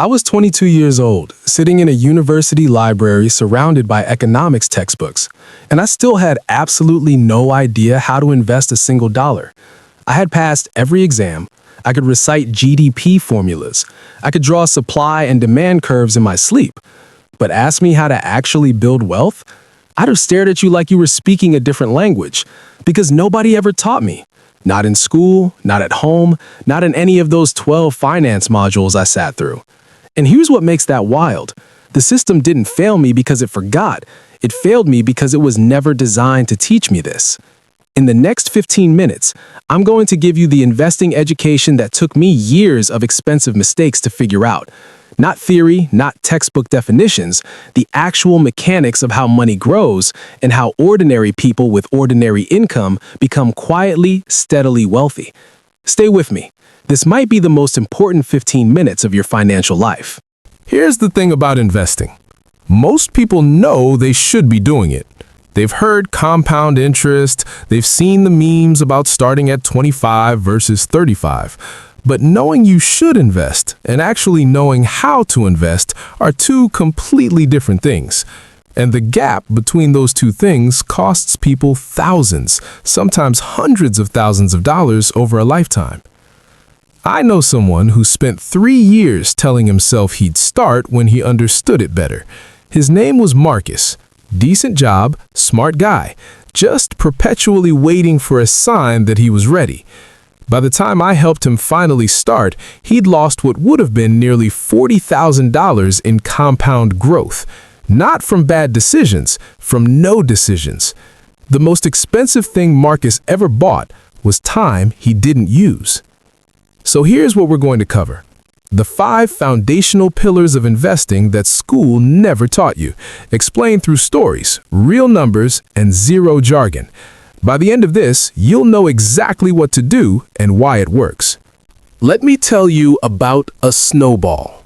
I was 22 years old, sitting in a university library surrounded by economics textbooks, and I still had absolutely no idea how to invest a single dollar. I had passed every exam. I could recite GDP formulas. I could draw supply and demand curves in my sleep. But ask me how to actually build wealth? I'd have stared at you like you were speaking a different language, because nobody ever taught me. Not in school, not at home, not in any of those 12 finance modules I sat through. And here's what makes that wild. The system didn't fail me because it forgot. It failed me because it was never designed to teach me this. In the next 15 minutes, I'm going to give you the investing education that took me years of expensive mistakes to figure out. Not theory, not textbook definitions, the actual mechanics of how money grows and how ordinary people with ordinary income become quietly, steadily wealthy. Stay with me. This might be the most important 15 minutes of your financial life. Here's the thing about investing. Most people know they should be doing it. They've heard compound interest, they've seen the memes about starting at 25 versus 35. But knowing you should invest and actually knowing how to invest are two completely different things. And the gap between those two things costs people thousands, sometimes hundreds of thousands of dollars over a lifetime. I know someone who spent 3 years telling himself he'd start when he understood it better. His name was Marcus. Decent job, smart guy, just perpetually waiting for a sign that he was ready. By the time I helped him finally start, he'd lost what would have been nearly $40,000 in compound growth. Not from bad decisions, from no decisions. The most expensive thing Marcus ever bought was time he didn't use. So here's what we're going to cover. The 5 foundational pillars of investing that school never taught you, explained through stories, real numbers, and zero jargon. By the end of this, you'll know exactly what to do and why it works. Let me tell you about a snowball.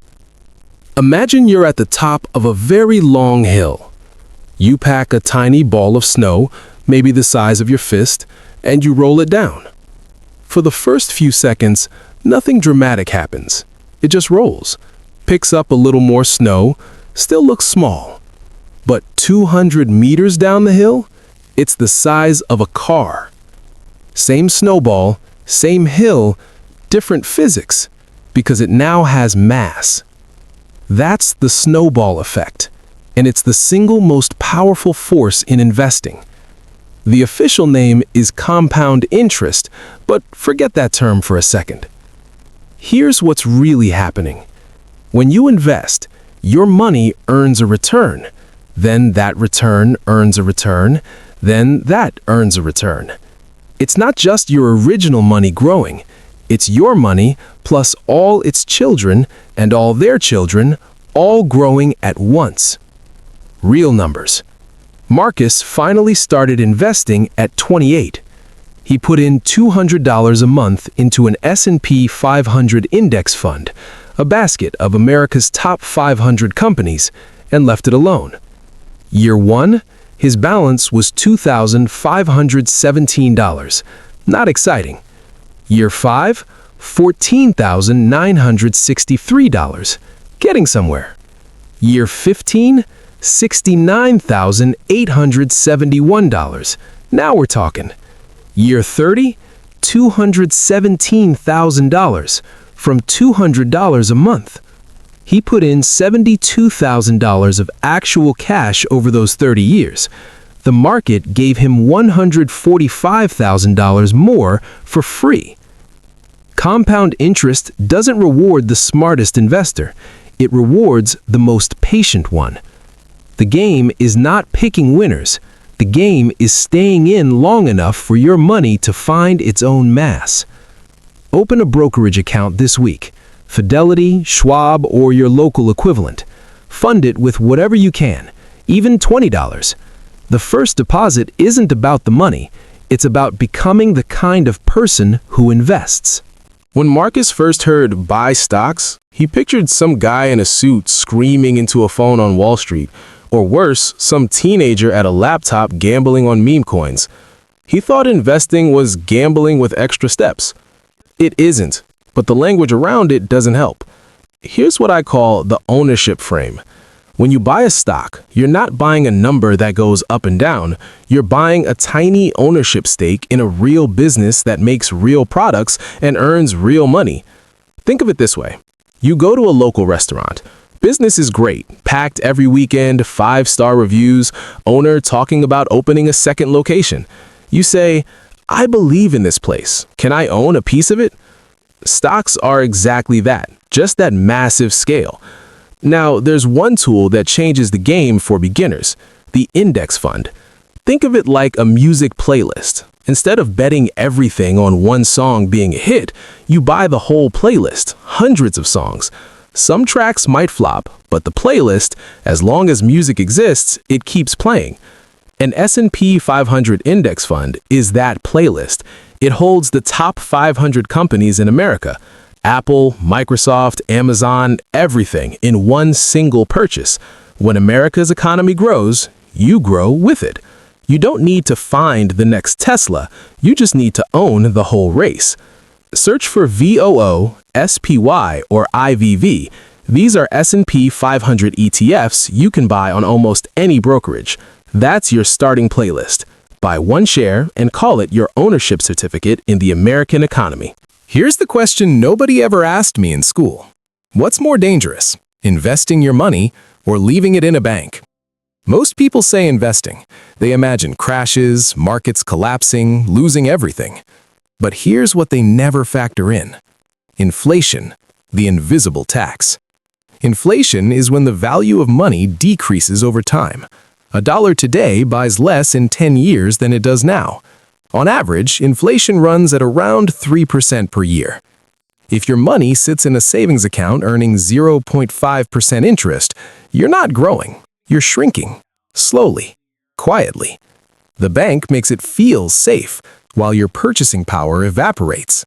Imagine you're at the top of a very long hill. You pack a tiny ball of snow, maybe the size of your fist, and you roll it down. For the first few seconds, nothing dramatic happens. It just rolls, picks up a little more snow, still looks small. But 200 meters down the hill, it's the size of a car. Same snowball, same hill, different physics, because it now has mass. That's the snowball effect, and it's the single most powerful force in investing. The official name is compound interest, but forget that term for a second. Here's what's really happening. When you invest, your money earns a return. Then that return earns a return. Then that earns a return. It's not just your original money growing. It's your money plus all its children and all their children, all growing at once. Real numbers. Marcus finally started investing at 28. He put in $200 a month into an S&P 500 index fund, a basket of America's top 500 companies, and left it alone. Year 1, his balance was $2,517. Not exciting. Year 5, $14,963. Getting somewhere. Year 15, $69,871. Now we're talking. Year 30, $217,000 from $200 a month. He put in $72,000 of actual cash over those 30 years. The market gave him $145,000 more for free. Compound interest doesn't reward the smartest investor. It rewards the most patient one. The game is not picking winners. The game is staying in long enough for your money to find its own mass. Open a brokerage account this week. Fidelity, Schwab, or your local equivalent. Fund it with whatever you can, even $20. The first deposit isn't about the money. It's about becoming the kind of person who invests. When Marcus first heard buy stocks, he pictured some guy in a suit screaming into a phone on Wall Street. Or worse, some teenager at a laptop gambling on meme coins. He thought investing was gambling with extra steps. It isn't, but the language around it doesn't help. Here's what I call the ownership frame. When you buy a stock, you're not buying a number that goes up and down. You're buying a tiny ownership stake in a real business that makes real products and earns real money. Think of it this way. You go to a local restaurant. Business is great, packed every weekend, 5-star reviews, owner talking about opening a second location. You say, I believe in this place. Can I own a piece of it? Stocks are exactly that, just that massive scale. Now, there's one tool that changes the game for beginners, the index fund. Think of it like a music playlist. Instead of betting everything on one song being a hit, you buy the whole playlist, hundreds of songs. Some tracks might flop, but the playlist, as long as music exists, it keeps playing. An S&P 500 index fund is that playlist. It holds the top 500 companies in America. Apple, Microsoft, Amazon, everything in one single purchase. When America's economy grows, you grow with it. You don't need to find the next Tesla. You just need to own the whole race. Search for VOO, SPY, or IVV. These are S&P 500 ETFs you can buy on almost any brokerage. That's your starting playlist. Buy one share and call it your ownership certificate in the American economy. Here's the question nobody ever asked me in school. What's more dangerous, investing your money or leaving it in a bank? Most people say investing. They imagine crashes, markets collapsing, losing everything. But here's what they never factor in. Inflation, the invisible tax. Inflation is when the value of money decreases over time. $1 today buys less in 10 years than it does now. On average, inflation runs at around 3% per year. If your money sits in a savings account earning 0.5% interest, you're not growing. You're shrinking. Slowly. Quietly. The bank makes it feel safe, while your purchasing power evaporates.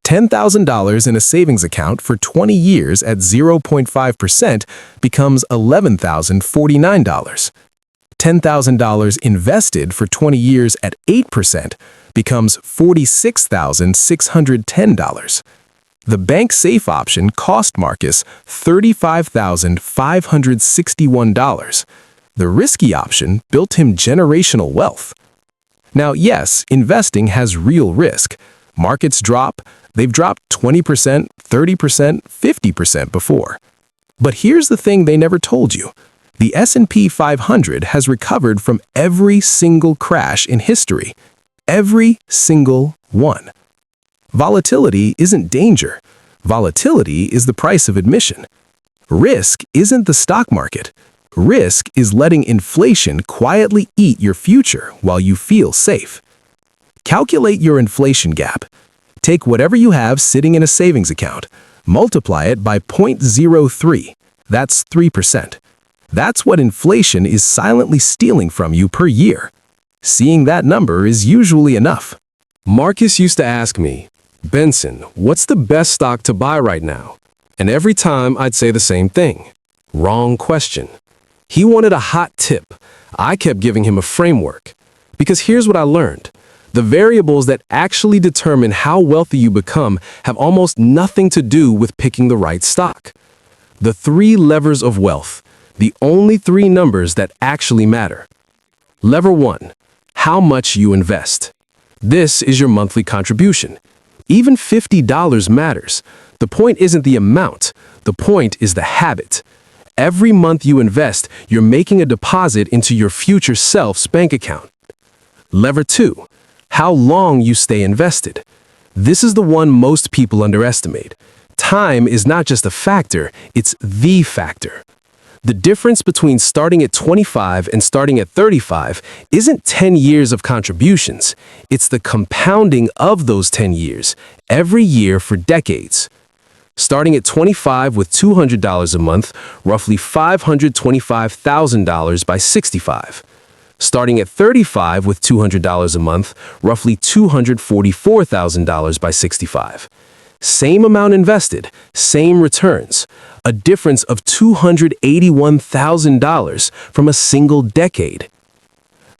$10,000 in a savings account for 20 years at 0.5% becomes $11,049. $10,000 invested for 20 years at 8% becomes $46,610. The bank safe option cost Marcus $35,561. The risky option built him generational wealth. Now, yes, investing has real risk. Markets drop. They've dropped 20%, 30%, 50% before. But here's the thing they never told you. The S&P 500 has recovered from every single crash in history. Every single one. Volatility isn't danger. Volatility is the price of admission. Risk isn't the stock market. Risk is letting inflation quietly eat your future while you feel safe. Calculate your inflation gap. Take whatever you have sitting in a savings account, multiply it by 0.03. That's 3%. That's what inflation is silently stealing from you per year. Seeing that number is usually enough. Marcus used to ask me, Benson, what's the best stock to buy right now? And every time I'd say the same thing. Wrong question. He wanted a hot tip. I kept giving him a framework. Because here's what I learned. The variables that actually determine how wealthy you become have almost nothing to do with picking the right stock. The 3 levers of wealth. The only 3 numbers that actually matter. Lever 1. How much you invest. This is your monthly contribution. Even $50 matters. The point isn't the amount. The point is the habit. Every month you invest, you're making a deposit into your future self's bank account. Lever 2. How long you stay invested. This is the one most people underestimate. Time is not just a factor, it's the factor. The difference between starting at 25 and starting at 35 isn't 10 years of contributions. It's the compounding of those 10 years, every year for decades. Starting at 25 with $200 a month, roughly $525,000 by 65. Starting at 35 with $200 a month, roughly $244,000 by 65. Same amount invested, same returns. A difference of $281,000 from a single decade.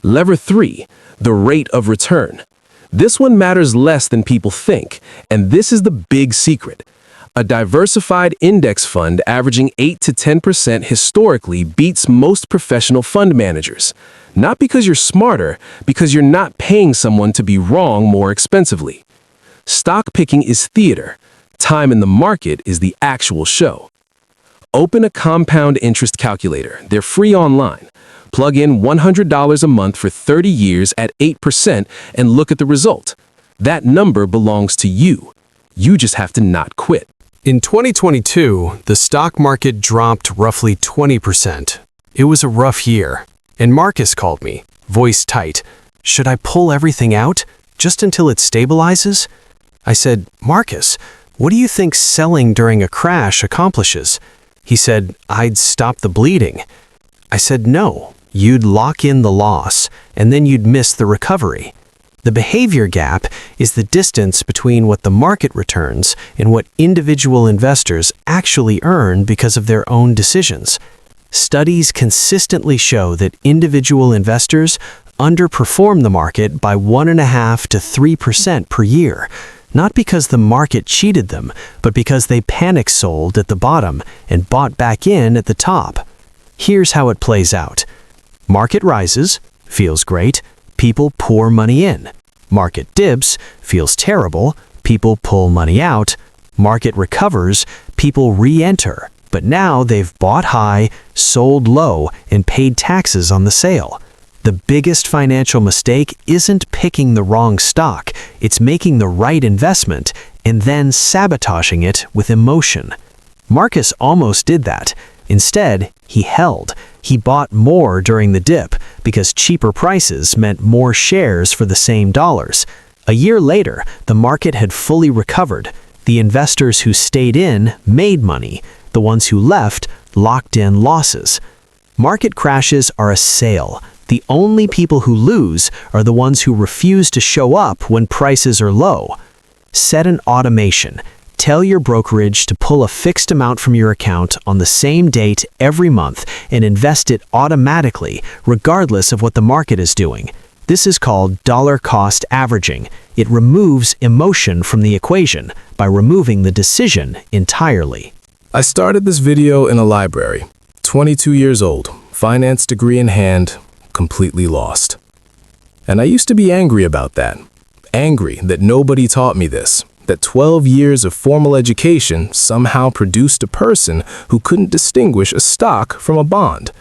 Lever 3, the rate of return. This one matters less than people think, and this is the big secret. A diversified index fund averaging 8 to 10% historically beats most professional fund managers. Not because you're smarter, because you're not paying someone to be wrong more expensively. Stock picking is theater. Time in the market is the actual show. Open a compound interest calculator. They're free online. Plug in $100 a month for 30 years at 8% and look at the result. That number belongs to you. You just have to not quit. In 2022, the stock market dropped roughly 20%. It was a rough year. And Marcus called me, voice tight. Should I pull everything out, just until it stabilizes? I said, Marcus, what do you think selling during a crash accomplishes? He said, I'd stop the bleeding. I said, no, you'd lock in the loss, and then you'd miss the recovery. The behavior gap is the distance between what the market returns and what individual investors actually earn because of their own decisions. Studies consistently show that individual investors underperform the market by 1.5 to 3% per year, not because the market cheated them, but because they panic sold at the bottom and bought back in at the top. Here's how it plays out. Market rises, feels great, people pour money in. Market dips, feels terrible, people pull money out. Market recovers, people re-enter, but now they've bought high, sold low, and paid taxes on the sale. The biggest financial mistake isn't picking the wrong stock, it's making the right investment and then sabotaging it with emotion. Marcus almost did that. Instead, he held. He bought more during the dip because cheaper prices meant more shares for the same dollars. A year later, the market had fully recovered. The investors who stayed in made money. The ones who left locked in losses. Market crashes are a sale. The only people who lose are the ones who refuse to show up when prices are low. Set an automation. Tell your brokerage to pull a fixed amount from your account on the same date every month and invest it automatically, regardless of what the market is doing. This is called dollar cost averaging. It removes emotion from the equation by removing the decision entirely. I started this video in a library, 22 years old, finance degree in hand, completely lost. And I used to be angry about that. Angry that nobody taught me this, that 12 years of formal education somehow produced a person who couldn't distinguish a stock from a bond.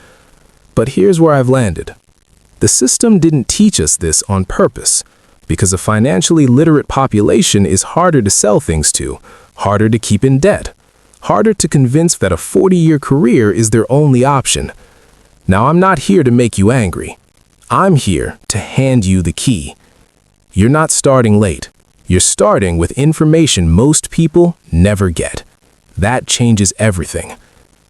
But here's where I've landed. The system didn't teach us this on purpose, because a financially literate population is harder to sell things to, harder to keep in debt, harder to convince that a 40-year career is their only option. Now, I'm not here to make you angry. I'm here to hand you the key. You're not starting late. You're starting with information most people never get. That changes everything.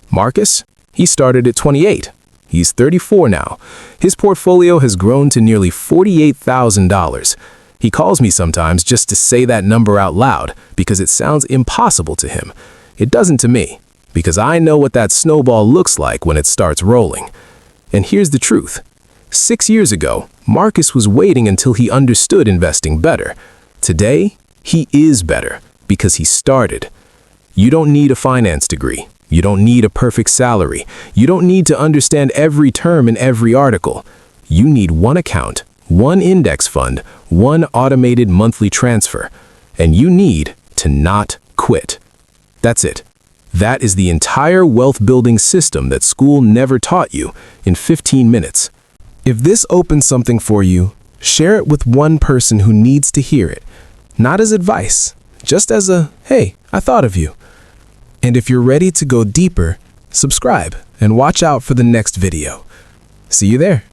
Marcus, he started at 28. He's 34 now. His portfolio has grown to nearly $48,000. He calls me sometimes just to say that number out loud because it sounds impossible to him. It doesn't to me, because I know what that snowball looks like when it starts rolling. And here's the truth. 6 years ago, Marcus was waiting until he understood investing better. Today, he is better because he started. You don't need a finance degree. You don't need a perfect salary. You don't need to understand every term in every article. You need one account, one index fund, one automated monthly transfer. And you need to not quit. That's it. That is the entire wealth building system that school never taught you in 15 minutes. If this opens something for you, share it with one person who needs to hear it. Not as advice, just as a, hey, I thought of you. And if you're ready to go deeper, subscribe and watch out for the next video. See you there.